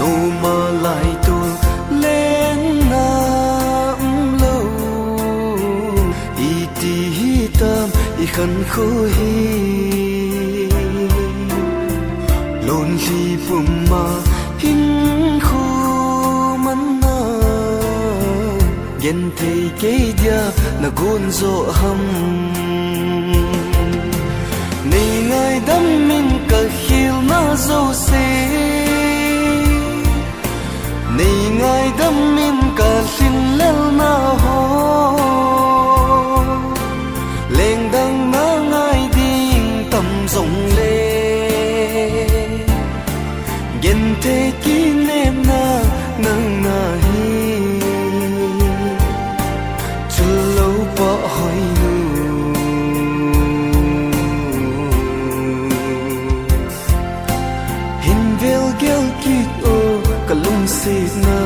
nô mà lại tu lên nam lâu y ti tam y khăn khô hi lôn li bùm mà hin khu man na gen thei ke dia na gun zo ham nei ngai dam min ka khil na zo se nei ngai dam min ka sin lel na ho leng dang na ngai ding tam zong le gen te ki nem na nang na hi chul lo pa hoi nu hin vel gel kit o kalung se na